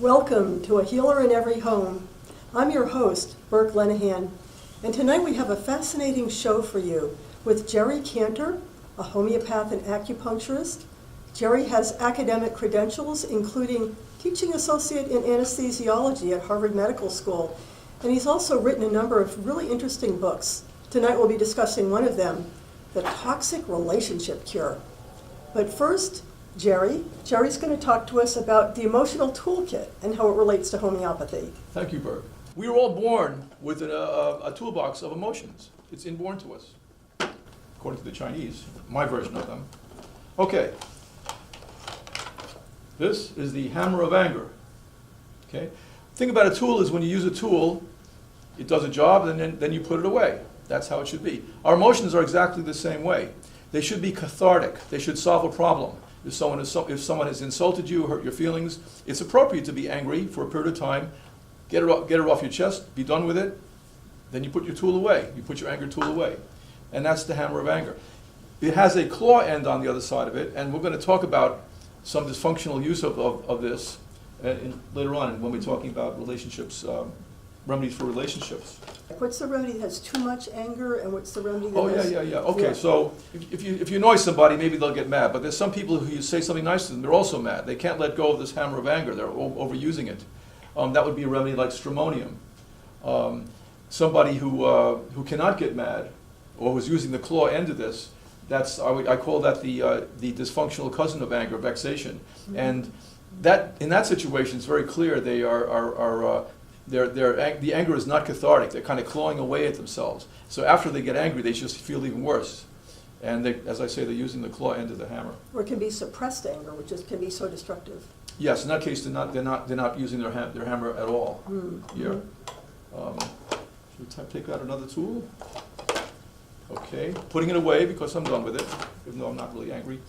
Welcome to A Healer in Every Home. I'm your host, Burke Lenahan, and tonight we have a fascinating show for you with Jerry Kantor, a homeopath and acupuncturist. Jerry has academic credentials, including teaching associate in anesthesiology at Harvard Medical School, and he's also written a number of really interesting books. Tonight we'll be discussing one of them, The Toxic Relationship Cure. But first, Jerry's going to talk to us about the Emotional Toolkit and how it relates to homeopathy. Thank you, Burke. We were all born with a toolbox of emotions. It's inborn to us, according to the Chinese, my version of them. Okay. This is the hammer of anger. Okay. The thing about a tool is when you use a tool, it does a job, and then you put it away. That's how it should be. Our emotions are exactly the same way. They should be cathartic. They should solve a problem. If someone has insulted you, hurt your feelings, it's appropriate to be angry for a period of time, get it off your chest, be done with it, then you put your tool away. You put your anger tool away. And that's the hammer of anger. It has a claw end on the other side of it, and we're going to talk about some dysfunctional use of this later on when we're talking about relationships, remedies for relationships. What's the remedy that has too much anger, and what's the remedy that has... Yeah. Okay, so if you annoy somebody, maybe they'll get mad. But there's some people who you say something nice to them, they're also mad. They can't let go of this hammer of anger. They're overusing it. That would be a remedy like stramonium. Somebody who cannot get mad, or who's using the claw end of this, I call that the dysfunctional cousin of anger, vexation. Mm-hmm. And that in that situation, it's very clear they the anger is not cathartic. They're kind of clawing away at themselves. So after they get angry, they just feel even worse. And as I say, they're using the claw end of the hammer. Or it can be suppressed anger, which can be so destructive. Yes, in that case, they're not using their hammer at all. Mm-hmm. Here, should we take out another tool? Okay, putting it away because I'm done with it, even though I'm not really angry.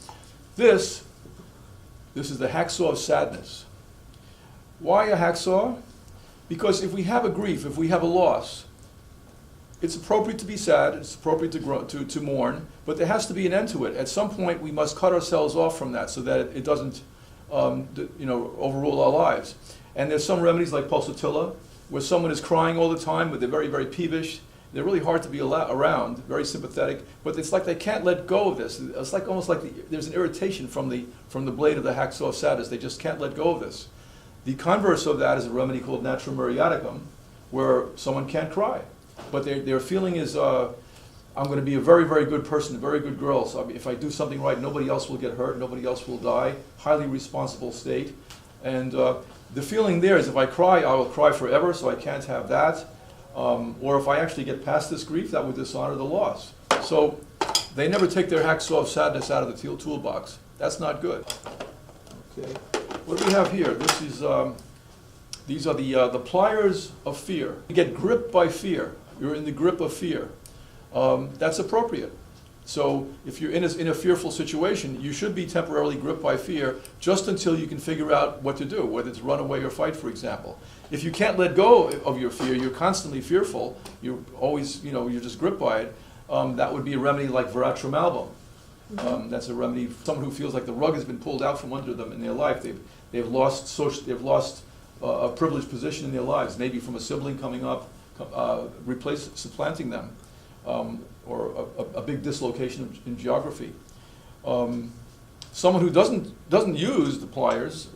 This is the hacksaw of sadness. Why a hacksaw? Because if we have a grief, if we have a loss, it's appropriate to be sad, it's appropriate to mourn, but there has to be an end to it. At some point, we must cut ourselves off from that so that it doesn't overrule our lives. And there's some remedies like pulsatilla, where someone is crying all the time, but they're very, very peevish. They're really hard to be around, very sympathetic, but it's like they can't let go of this. It's like almost like there's an irritation from the blade of the hacksaw of sadness. They just can't let go of this. The converse of that is a remedy called natrum muriaticum, where someone can't cry, but their feeling is, I'm going to be a very, very good person, a very good girl. So if I do something right, nobody else will get hurt, nobody else will die. Highly responsible state, and the feeling there is if I cry, I will cry forever. So I can't have that. Or if I actually get past this grief, that would dishonor the loss. So they never take their hacksaw of sadness out of the toolbox. That's not good. Okay. What do we have here? These are the pliers of fear. You get gripped by fear. You're in the grip of fear. That's appropriate. So if you're in a fearful situation, you should be temporarily gripped by fear just until you can figure out what to do, whether it's run away or fight, for example. If you can't let go of your fear, you're constantly fearful, you're always, you're just gripped by it, that would be a remedy like veratrum album. That's a remedy for someone who feels like the rug has been pulled out from under them in their life. They've lost a privileged position in their lives, maybe from a sibling coming up, supplanting them, or a big dislocation in geography. Someone who doesn't use the pliers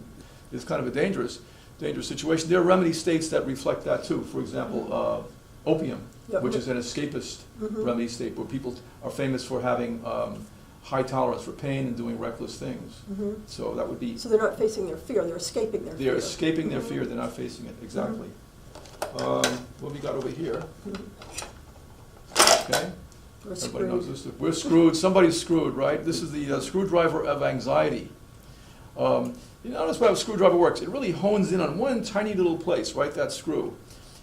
is kind of a dangerous situation. There are remedy states that reflect that too. For example, opium, which is an escapist remedy state where people are famous for having high tolerance for pain and doing reckless things. So that would be... So they're not facing their fear, they're escaping their fear. They're escaping their fear, they're not facing it, exactly. What we got over here? Okay. Everybody knows this. We're screwed, somebody's screwed, right? This is the screwdriver of anxiety. You notice how a screwdriver works. It really hones in on one tiny little place, right, that screw.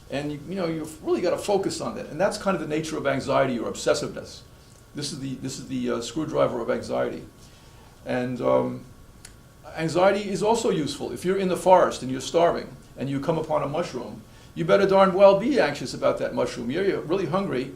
And you've really got to focus on that. And that's kind of the nature of anxiety or obsessiveness. This is the screwdriver of anxiety. And anxiety is also useful. If you're in the forest and you're starving and you come upon a mushroom, you better darn well be anxious about that mushroom. You're really hungry.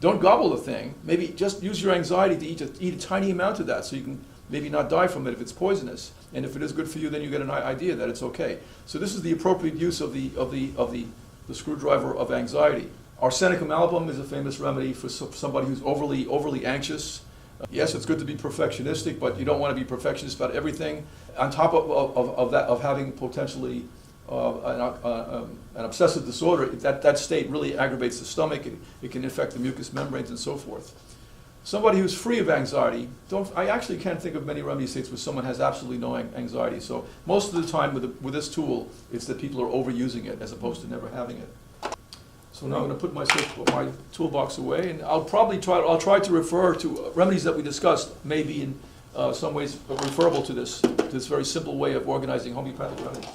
Don't gobble the thing. Maybe just use your anxiety to eat a tiny amount of that so you can maybe not die from it if it's poisonous. And if it is good for you, then you get an idea that it's okay. So this is the appropriate use of the screwdriver of anxiety. Arsenicum album is a famous remedy for somebody who's overly anxious. Yes, it's good to be perfectionistic, but you don't want to be perfectionist about everything. On top of having potentially an obsessive disorder, that state really aggravates the stomach. It can infect the mucous membranes and so forth. Somebody who's free of anxiety, I actually can't think of many remedy states where someone has absolutely no anxiety. So most of the time with this tool, it's that people are overusing it as opposed to never having it. So now I'm going to put my toolbox away, and I'll try to refer to remedies that we discussed, maybe in some ways referable to this very simple way of organizing homeopathic remedies.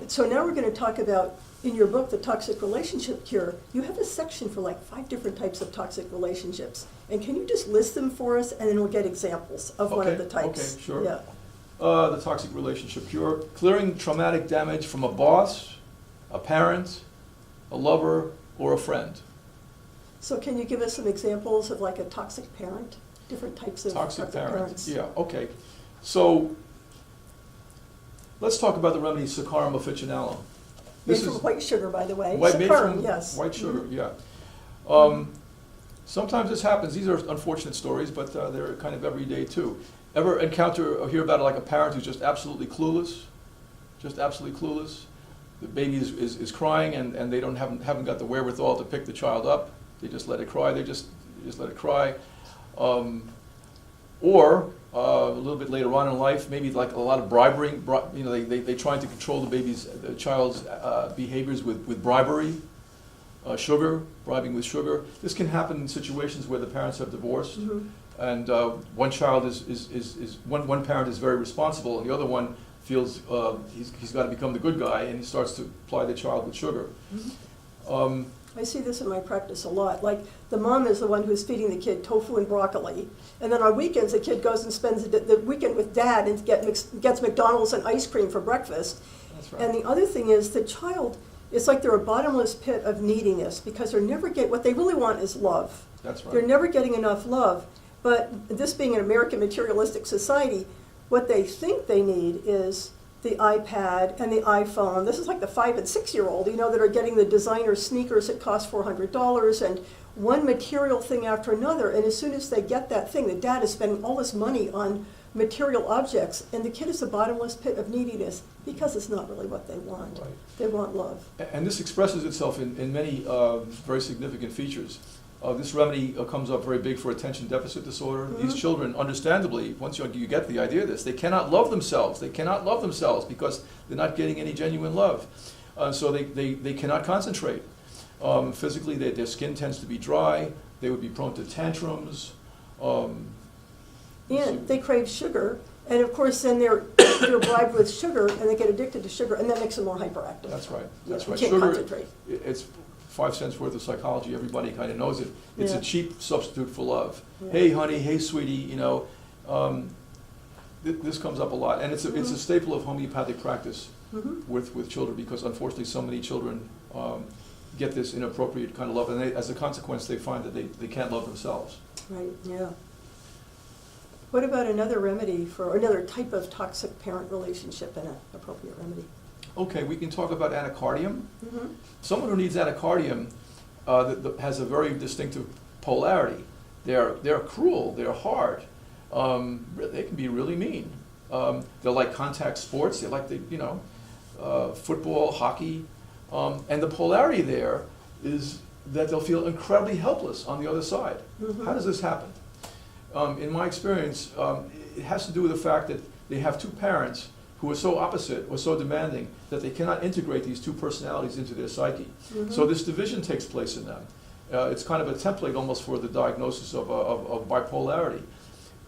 So now we're going to talk about, in your book, The Toxic Relationship Cure, you have a section for like 5 different types of toxic relationships. And can you just list them for us, and then we'll get examples of one of the types? Okay, sure. Yeah. The Toxic Relationship Cure, clearing traumatic damage from a boss, a parent, a lover, or a friend. So can you give us some examples of like a toxic parent? Different types of toxic parents. Yeah, okay. So let's talk about the remedy Saccharum officinale. Made from white sugar, by the way. Made from yes. white sugar, Mm-hmm. yeah. Sometimes this happens. These are unfortunate stories, but they're kind of everyday too. Ever encounter or hear about like a parent who's just absolutely clueless? Just absolutely clueless? The baby is crying, and they haven't got the wherewithal to pick the child up. They just let it cry. They just let it cry. Or a little bit later on in life, maybe like a lot of bribery. They trying to control the child's behaviors with bribery, bribing with sugar. This can happen in situations where the parents have divorced, and one child one parent is very responsible, and the other one feels he's got to become the good guy, and he starts to ply the child with sugar. I see this in my practice a lot. Like, the mom is the one who's feeding the kid tofu and broccoli, and then on weekends the kid goes and spends the weekend with dad and gets McDonald's and ice cream for breakfast. That's right. And the other thing is, the child, it's like they're a bottomless pit of neediness, because they're never what they really want is love. That's right. They're never getting enough love. But this being an American materialistic society, what they think they need is the iPad and the iPhone. This is like the 5- and 6-year-old, that are getting the designer sneakers that cost $400, and one material thing after another. And as soon as they get that thing, the dad is spending all this money on material objects, and the kid is a bottomless pit of neediness because it's not really what they want. Right. They want love. And this expresses itself in many very significant features. This remedy comes up very big for attention deficit disorder. These children, understandably, once you get the idea of this, they cannot love themselves. They cannot love themselves because they're not getting any genuine love. So they cannot concentrate. Physically, their skin tends to be dry. They would be prone to tantrums. And they crave sugar, and of course then they're bribed with sugar, and they get addicted to sugar, and that makes them more hyperactive. That's right. You That's right. can't Sugar, concentrate. it's 5 cents worth of psychology. Everybody kind of knows it. It's Yeah. a cheap substitute for love. Yeah. Hey, honey. Hey, sweetie. This comes up a lot, and it's a staple of homeopathic practice with children, because unfortunately so many children get this inappropriate kind of love, and as a consequence they find that they can't love themselves. Right, yeah. What about another remedy for another type of toxic parent relationship and an appropriate remedy? Okay, we can talk about anacardium. Someone who needs anacardium that has a very distinctive polarity. They're cruel, they're hard, they can be really mean. They like contact sports, they like football, hockey, and the polarity there is that they'll feel incredibly helpless on the other side. How does this happen? In my experience, it has to do with the fact that they have two parents who are so opposite or so demanding that they cannot integrate these two personalities into their psyche. So this division takes place in them. It's kind of a template almost for the diagnosis of bipolarity.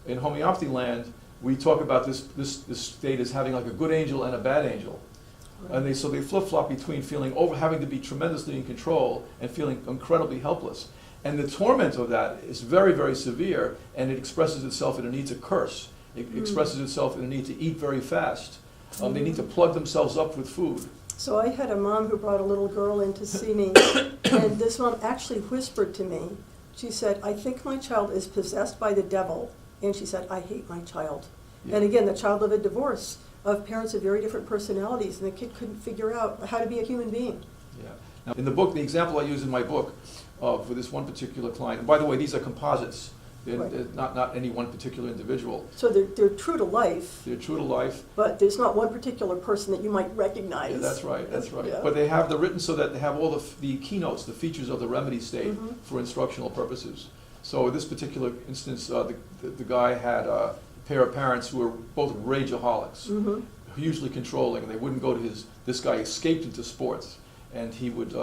In homeopathy land, we talk about this state as having like a good angel and a bad angel. And so they flip-flop between having to be tremendously in control and feeling incredibly helpless. And the torment of that is very, very severe, and it expresses itself in a need to curse. It expresses itself in a need to eat very fast. They need to plug themselves up with food. So I had a mom who brought a little girl in to see me, and this mom actually whispered to me. She said, "I think my child is possessed by the devil, and she said, I hate my child. Yeah. And again, the child of a divorce of parents of very different personalities, and the kid couldn't figure out how to be a human being. Yeah. Now, in the book, the example I use in my book for this one particular client, and by the way, these are composites. They're Right. not any one particular individual. So they're true to life, They're true to life. but there's not one particular person that you might recognize. Yeah, that's right, that's right. Yeah. But they have the written so that they have all the keynotes, the features of the remedy state Mhm. for instructional purposes. So in this particular instance, the guy had a pair of parents who were both rageaholics, Mhm. hugely controlling, and they wouldn't go to this guy escaped into sports, and he was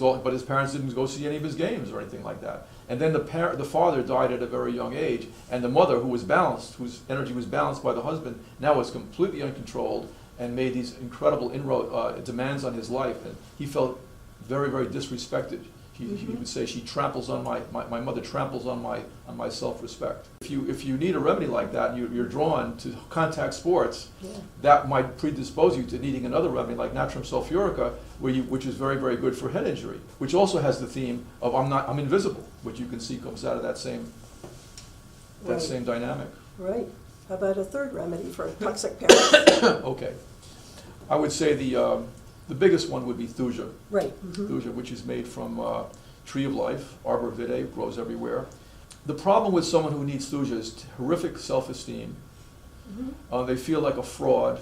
all, but his parents didn't go see any of his games or anything like that. And then the father died at a very young age, and the mother, who was balanced, whose energy was balanced by the husband, now was completely uncontrolled and made these incredible inroad demands on his life, and he felt very, very disrespected. He would say, she tramples on my mother tramples on my self-respect. If you need a remedy like that, and you're drawn to contact sports, Yeah. that might predispose you to needing another remedy like natrum sulfurica, which is very, very good for head injury, which also has the theme of I'm invisible, which you can see comes out of that same Right. same dynamic. Right. How about a third remedy for toxic parents? Okay, I would say the biggest one would be thuja. Right. Mhm. Thuja, which is made from tree of life, arbor vitae, grows everywhere. The problem with someone who needs thuja is horrific self-esteem. Mhm. They feel like a fraud.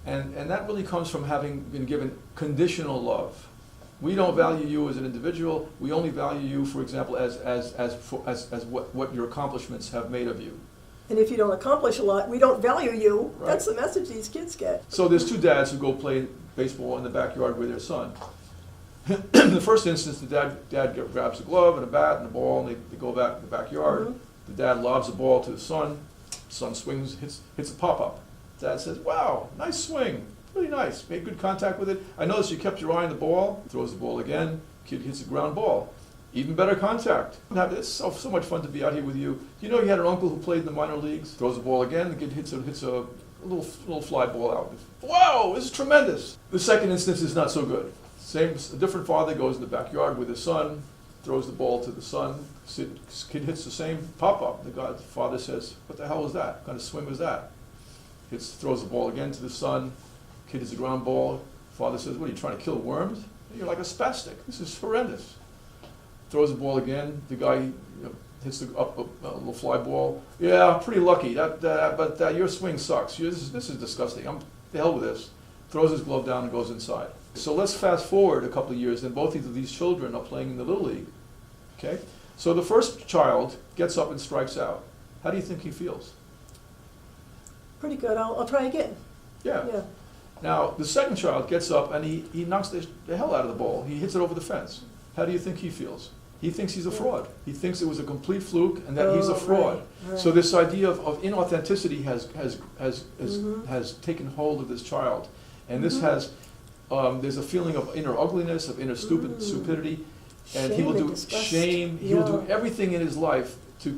And that really comes from having been given conditional love. We don't value you as an individual. We only value you, for example, as what your accomplishments have made of you. And if you don't accomplish a lot, we don't value you. Right. That's the message these kids get. So there's two dads who go play baseball in the backyard with their son. In the first instance, the dad grabs a glove and a bat and a ball, and they go back to the backyard. Mhm. The dad lobs the ball to the son. Son swings, hits a pop-up. Dad says, wow, nice swing, really nice, made good contact with it. I noticed you kept your eye on the ball. Throws the ball again, kid hits a ground ball. Even better contact. It's so much fun to be out here with you. You know you had an uncle who played in the minor leagues? Throws the ball again, the kid hits a little fly ball out. Wow, this is tremendous. The second instance is not so good. A different father goes in the backyard with his son, throws the ball to the son. Kid hits the same pop-up. The father says, what the hell was that? What kind of swing was that? Throws the ball again to the son. Kid hits a ground ball. Father says, what, are you trying to kill worms? You're like a spastic. This is horrendous. Throws the ball again. The guy hits a little fly ball. Yeah, pretty lucky. But your swing sucks. This is disgusting. I'm the hell with this. Throws his glove down and goes inside. So let's fast forward a couple of years, and both of these children are playing in the Little League. Okay? So the first child gets up and strikes out. How do you think he feels? Pretty good. I'll try again. Yeah. Yeah. Now, the second child gets up and he knocks the hell out of the ball. He hits it over the fence. How do you think he feels? He thinks he's a fraud. He thinks it was a complete fluke and that he's a fraud. Right. So this idea of inauthenticity Mhm. has taken hold of this child. And this Mhm. has, there's a feeling of inner ugliness, of inner stupidity, and he will Shame and do disgust. shame. He will do Yeah. everything in his life to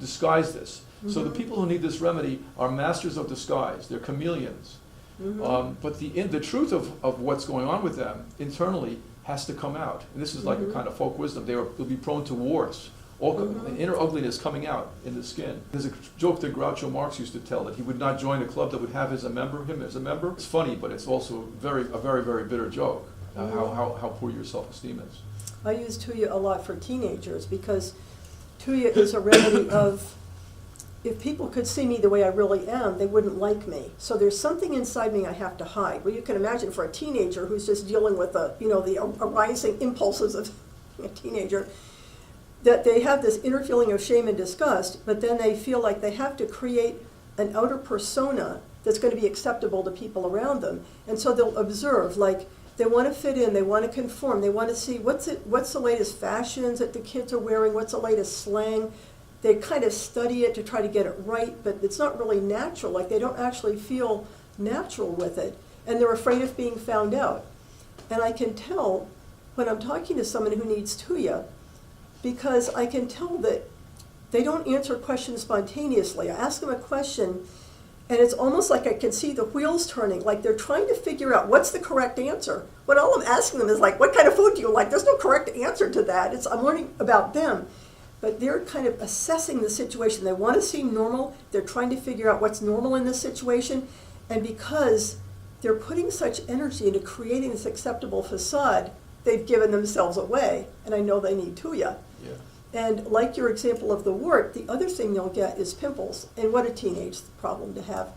disguise this. So the Mhm. people who need this remedy are masters of disguise. They're chameleons. Mhm. But the truth of what's going on with them internally has to come out. And this is like a Mhm. kind of folk wisdom. They'll be prone to warts, all Mhm. inner ugliness coming out in the skin. There's a joke that Groucho Marx used to tell that he would not join a club that would have him as a member. It's funny, but it's also a very, very bitter joke, how poor your self-esteem is. I use Tuya a lot for teenagers because Tuya is a remedy of, if people could see me the way I really am, they wouldn't like me. So there's something inside me I have to hide. Well, you can imagine for a teenager who's just dealing with the arising impulses of a teenager, that they have this inner feeling of shame and disgust, but then they feel like they have to create an outer persona that's going to be acceptable to people around them. And so they'll observe, like, they want to fit in, they want to conform, they want to see what's the latest fashions that the kids are wearing, what's the latest slang. They kind of study it to try to get it right, but it's not really natural. Like, they don't actually feel natural with it, and they're afraid of being found out. And I can tell when I'm talking to someone who needs Tuya, because I can tell that they don't answer questions spontaneously. I ask them a question, and it's almost like I can see the wheels turning, like they're trying to figure out what's the correct answer. When all I'm asking them is like, what kind of food do you like? There's no correct answer to that. I'm learning about them. but they're kind of assessing the situation. They want to seem normal. They're trying to figure out what's normal in this situation. And because they're putting such energy into creating this acceptable facade, they've given themselves away. And I know they need Tuya. Yeah. And like your example of the wart, the other thing they'll get is pimples. And what a teenage problem to have.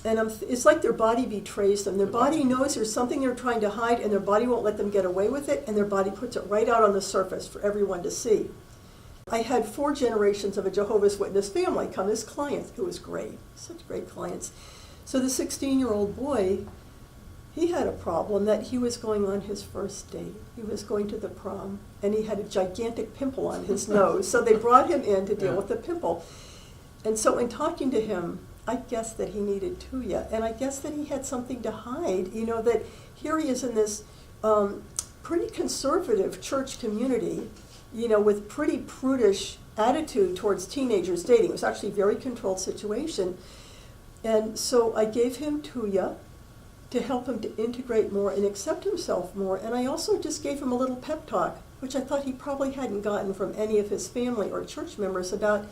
And it's like their body betrays them. Their body knows there's something they're trying to hide, and their body won't let them get away with it, and their body puts it right out on the surface for everyone to see. I had 4 generations of a Jehovah's Witness family come as clients. It was great, such great clients. So the 16-year-old boy, he had a problem that he was going on his first date. He was going to the prom, and he had a gigantic pimple on his nose. So they brought him in to deal with the pimple. And so in talking to him, I guessed that he needed Tuya, and I guessed that he had something to hide, you know, that here he is in this pretty conservative church community, you know, with pretty prudish attitude towards teenagers dating. It was actually a very controlled situation. And so I gave him Tuya to help him to integrate more and accept himself more, and I also just gave him a little pep talk, which I thought he probably hadn't gotten from any of his family or church members, about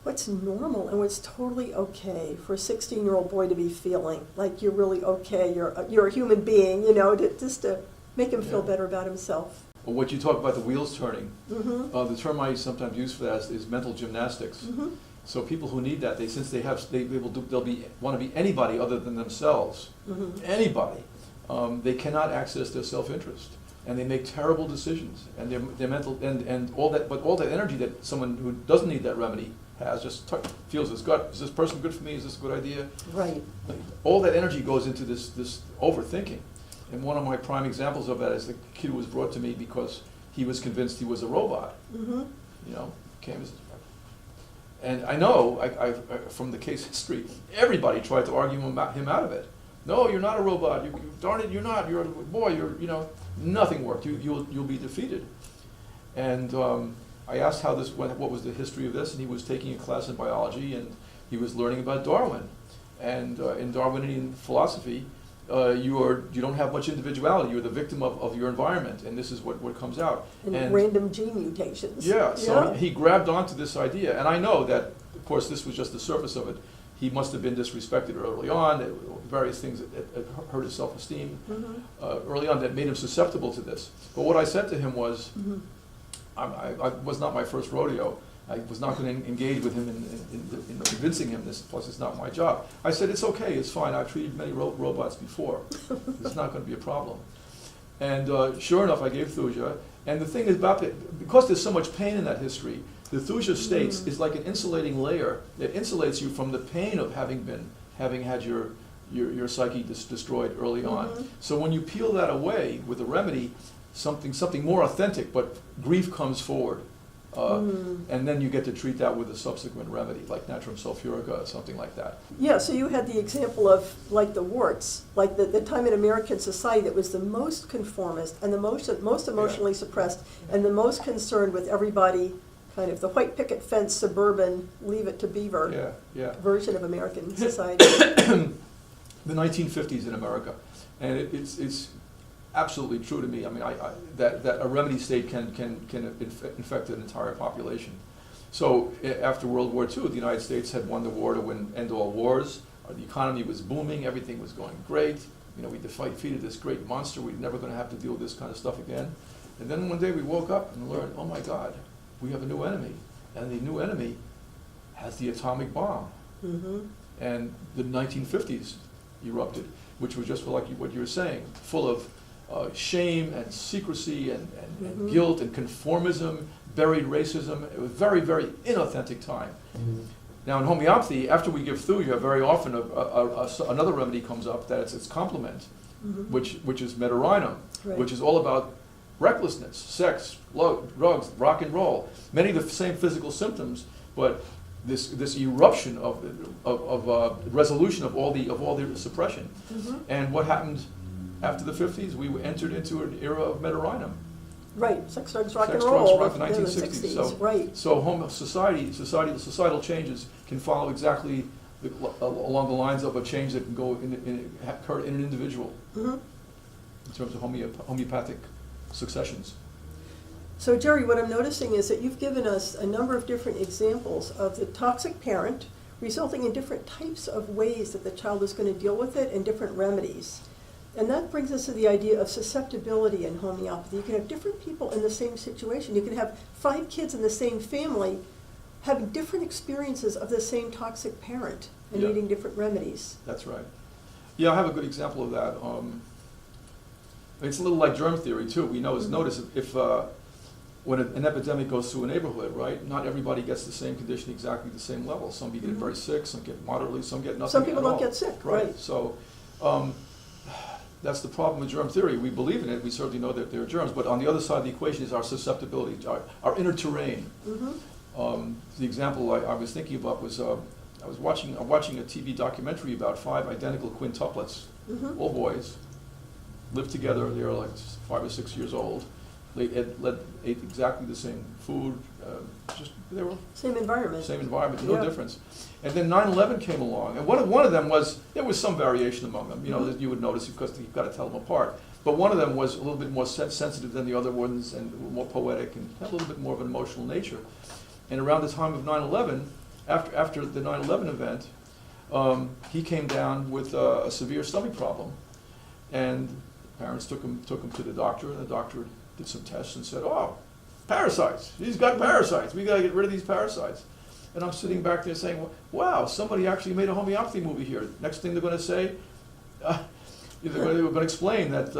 what's normal and what's totally okay for a 16-year-old boy to be feeling like you're really okay, you're a human being, you know, just to make him feel better about himself. Well, what you talk about, the wheels turning, Mm-hmm. the term I sometimes use for that is mental gymnastics. Mm-hmm. So people who need that, they'll want to be anybody other than themselves. Mm-hmm. Anybody. They cannot access their self-interest, and they make terrible decisions. And their mental and all that, but all that energy that someone who doesn't need that remedy has just feels his gut. Is this person good for me? Is this a good idea? Right. All that energy goes into this overthinking. And one of my prime examples of that is the kid who was brought to me because he was convinced he was a robot. Mm-hmm. You know, came as, and I know I from the case history, everybody tried to argue him out of it. No, you're not a robot. Darn it, you're not. You're a boy. You know, nothing worked. You'll be defeated. And I asked what was the history of this, and he was taking a class in biology, and he was learning about Darwin. And in Darwinian philosophy, you don't have much individuality. You're the victim of your environment, and this is what comes out. And random gene mutations. Yeah, so he grabbed onto this idea, and I know that, of course, this was just the surface of it. He must have been disrespected early on, various things that hurt his self-esteem early on that made him susceptible to this. But what I said to him was, I was not my first rodeo. I was not going to engage with him in convincing him this, plus it's not my job. I said, it's okay, it's fine, I've treated many robots before. It's not going to be a problem. And sure enough, I gave Thuja. And the thing is about it, because there's so much pain in that history, the Thuja states is like an insulating layer that insulates you from the pain of having had your psyche destroyed early on. So when you peel that away with a remedy, something more authentic, but grief comes forward. And then you get to treat that with a subsequent remedy, like natrum sulfurica or something like that. Yeah, so you had the example of, like, the warts, like the time in American society that was the most conformist and the most emotionally suppressed and the most concerned with everybody, kind of the white picket fence, suburban, leave it to beaver version of American society. The 1950s in America. And it's absolutely true to me. I mean, that a remedy state can infect an entire population. So after World War II, the United States had won the war to end all wars. The economy was booming. Everything was going great. You know, we defeated this great monster. We're never going to have to deal with this kind of stuff again. And then one day we woke up and learned, oh my God, we have a new enemy. And the new enemy has the atomic bomb. And the 1950s erupted, which was just like what you were saying, full of shame and secrecy and guilt and conformism, buried racism. It was a very, very inauthentic time. Now in homeopathy, after we give Thuja, very often another remedy comes up that it's its complement, which is Medorrhinum, which is all about recklessness, sex, drugs, rock and roll. Many of the same physical symptoms, but this eruption of resolution of all the suppression. And what happened after the 50s? We entered into an era of Medorrhinum. Right, sex, drugs, rock and Sex, roll. drugs, rock, the 1960s. So societal changes can follow exactly along the lines of a change that can occur in an individual in terms of homeopathic successions. So Jerry, what I'm noticing is that you've given us a number of different examples of the toxic parent resulting in different types of ways that the child is going to deal with it and different remedies. And that brings us to the idea of susceptibility in homeopathy. You can have different people in the same situation. You can have 5 kids in the same family having different experiences of the same toxic parent and Yeah. needing different remedies. That's right. Yeah, I have a good example of that. It's a little like germ theory too. We know, notice if when an epidemic goes through a neighborhood, right, not everybody gets the same condition exactly the same level. Some get very sick, some get moderately, some get nothing Some people at don't all. get sick, right. So that's the problem with germ theory. We believe in it. We certainly know that there are germs. But on the other side of the equation is our susceptibility, our inner terrain. The example I was thinking about was I was watching a TV documentary about 5 identical quintuplets, all boys, lived together. They were like 5 or 6 years old. They ate exactly the same food. They were Same environment. same environment, no Yeah. difference. And then 9/11 came along, and one of them was, there was some variation among them, you know, that you would notice because you've got to tell them apart. But one of them was a little bit more sensitive than the other ones and more poetic and had a little bit more of an emotional nature. And around the time of 9/11, after the 9/11 event, he came down with a severe stomach problem. And parents took him to the doctor, and the doctor did some tests and said, "Oh, parasites. He's got parasites. We got to get rid of these parasites." And I'm sitting back there saying, "Wow, somebody actually made a homeopathy movie here." Next thing they're going to say, they're going to explain that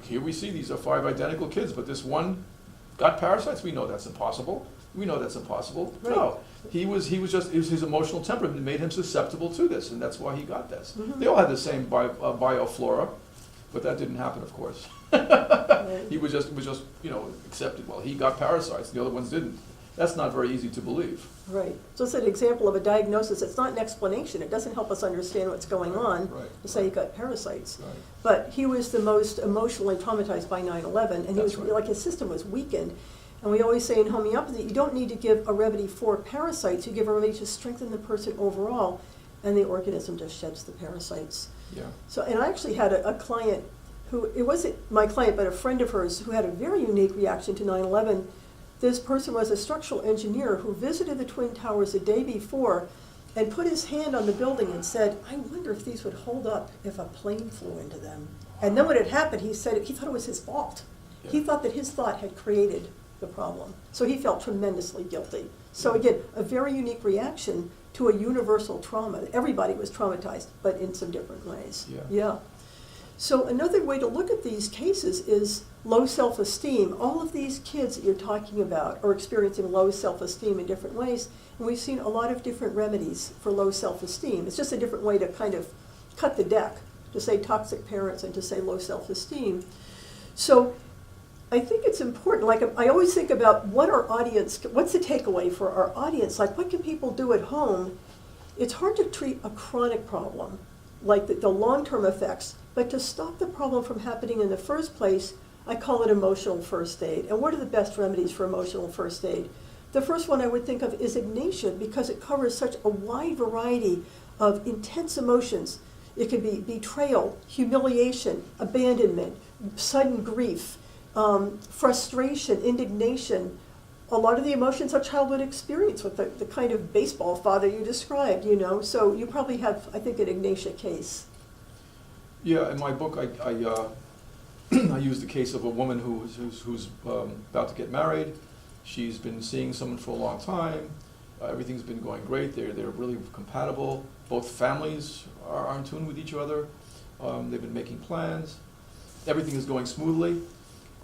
here we see these are 5 identical kids, but this one got parasites. We know that's impossible. We know that's impossible. Right. No, it was his emotional temperament that made him susceptible to this, and that's why he got this. They all had the same bioflora, but that didn't happen, of course. He was just accepted. Well, he got parasites, the other ones didn't. That's not very easy to believe. Right. So it's an example of a diagnosis. It's not an explanation. It doesn't help us understand what's going on to say he got parasites. Right. But he was the most emotionally traumatized by 9/11, and he That's was right. like his system was weakened. And we always say in homeopathy, you don't need to give a remedy for parasites. You give a remedy to strengthen the person overall, and the organism just sheds the parasites. Yeah. So, and I actually had a client who, it wasn't my client, but a friend of hers who had a very unique reaction to 9/11. This person was a structural engineer who visited the Twin Towers the day before and put his hand on the building and said, "I wonder if these would hold up if a plane flew into them." And then when it happened, he said he thought it was his fault. Yeah. He thought that his thought had created the problem. So he felt tremendously guilty. So again, a very unique reaction to a universal trauma. Everybody was traumatized, but in some different ways. Yeah. So another way to look at these cases is low self-esteem. All of these kids that you're talking about are experiencing low self-esteem in different ways, and we've seen a lot of different remedies for low self-esteem. It's just a different way to kind of cut the deck, to say toxic parents and to say low self-esteem. So I think it's important, like I always think about what's the takeaway for our audience? Like, what can people do at home? It's hard to treat a chronic problem, like the long-term effects, but to stop the problem from happening in the first place, I call it emotional first aid. And what are the best remedies for emotional first aid? The first one I would think of is Ignition, because it covers such a wide variety of intense emotions. It can be betrayal, humiliation, abandonment, sudden grief, frustration, indignation, a lot of the emotions a child would experience with the kind of baseball father you described, So you probably have, I think, an Ignatia case. Yeah, in my book, I use the case of a woman who's about to get married. She's been seeing someone for a long time. Everything's been going great. They're really compatible. Both families are in tune with each other. They've been making plans. Everything is going smoothly.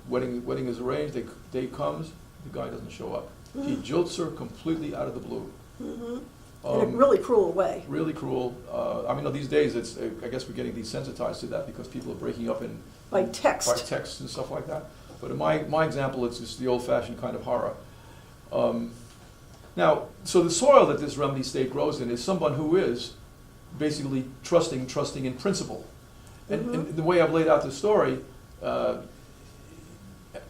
Wedding is arranged. The day comes. The guy doesn't show up. He jilts her completely out of the blue. In a really cruel way. Really cruel. These days, I guess we're getting desensitized to that because people are breaking up By text. by text and stuff like that. But in my example, it's just the old-fashioned kind of horror. Now, so the soil that this remedy state grows in is someone who is basically trusting in principle. And the way I've laid out the story,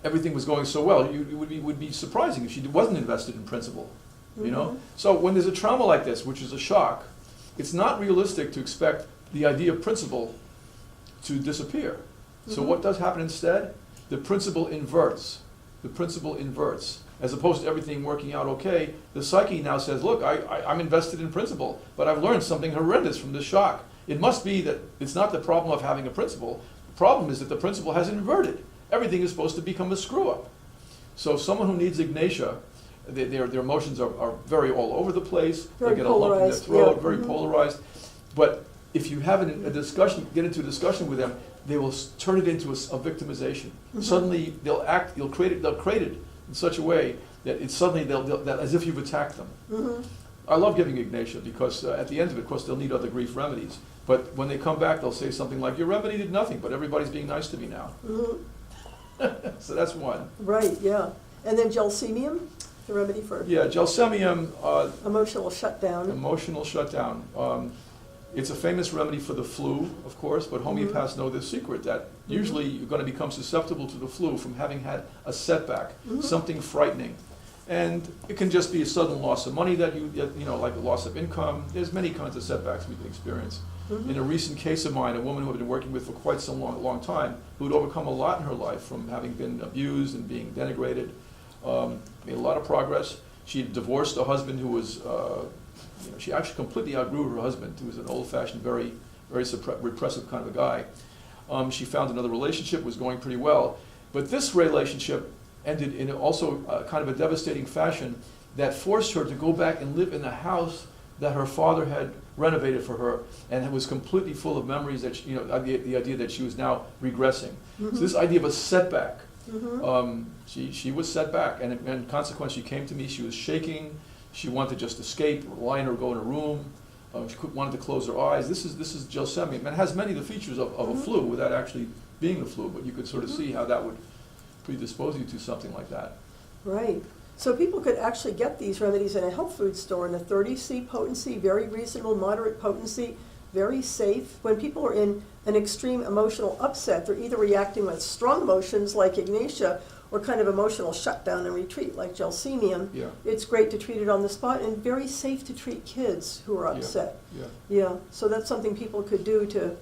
everything was going so well. It would be surprising if she wasn't invested in principle. So when there's a trauma like this, which is a shock, it's not realistic to expect the idea of principle to disappear. So what does happen instead? The principle inverts. the principle inverts. As opposed to everything working out okay, the psyche now says, look, I'm invested in principle, but I've learned something horrendous from this shock. It must be that it's not the problem of having a principle. The problem is that the principle has inverted. Everything is supposed to become a screw-up. So someone who needs Ignatia, their emotions are very all over the place. Very they get a lump in their polarized, throat, yeah. very polarized. But if you have a discussion, get into a discussion with them, they will turn it into a victimization. Suddenly they'll create it in such a way that it's suddenly that as if you've attacked them. I love giving Ignatia because at the end of it, of course, they'll need other grief remedies. But when they come back, they'll say something like, your remedy did nothing, but everybody's being nice to me now. So that's one. Right, yeah. And then gelsemium, the remedy for Yeah, gelsemium. emotional shutdown. Emotional shutdown. It's a famous remedy for the flu, of course, but homeopaths know this secret that usually you're going to become susceptible to the flu from having had a setback, something frightening. And it can just be a sudden loss of money that like a loss of income. There's many kinds of setbacks we can experience. In a recent case of mine, a woman who I've been working with for quite some long time, who had overcome a lot in her life from having been abused and being denigrated, made a lot of progress. She had divorced a husband who was, she actually completely outgrew her husband, who was an old-fashioned, very repressive kind of a guy. She found another relationship, was going pretty well. But this relationship ended in also kind of a devastating fashion that forced her to go back and live in the house that her father had renovated for her, and it was completely full of memories that the idea that she was now regressing. So this idea of a setback, she was set back, and consequently she came to me. She was shaking. She wanted to just escape, lie in or go in a room. She wanted to close her eyes. This is gelsemium, and it has many of the features of a flu without actually being the flu, but you could sort of see how that would predispose you to something like that. Right. So people could actually get these remedies in a health food store in a 30C potency, very reasonable, moderate potency, very safe. When people are in an extreme emotional upset, they're either reacting with strong emotions like Ignatia or kind of emotional shutdown and retreat like gelsemium. Yeah. It's great to treat it on the spot and very safe to treat kids who are upset. Yeah. So that's something people could do to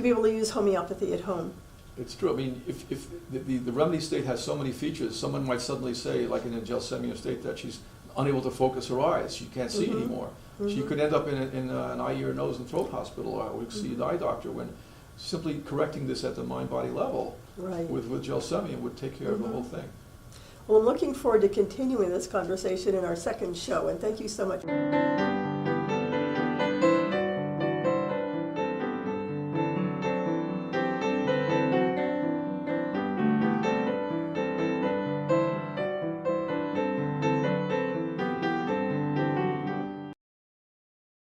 be able to use homeopathy at home. It's true. I mean, if the remedy state has so many features, someone might suddenly say, like in a gelsemium state, that she's unable to focus her eyes. She can't see anymore. She could end up in an eye, ear, nose, and throat hospital or see an eye doctor, when simply correcting this at the mind-body level with gelsemium would take care of the whole thing. Well, I'm looking forward to continuing this conversation in our second show, and thank you so much.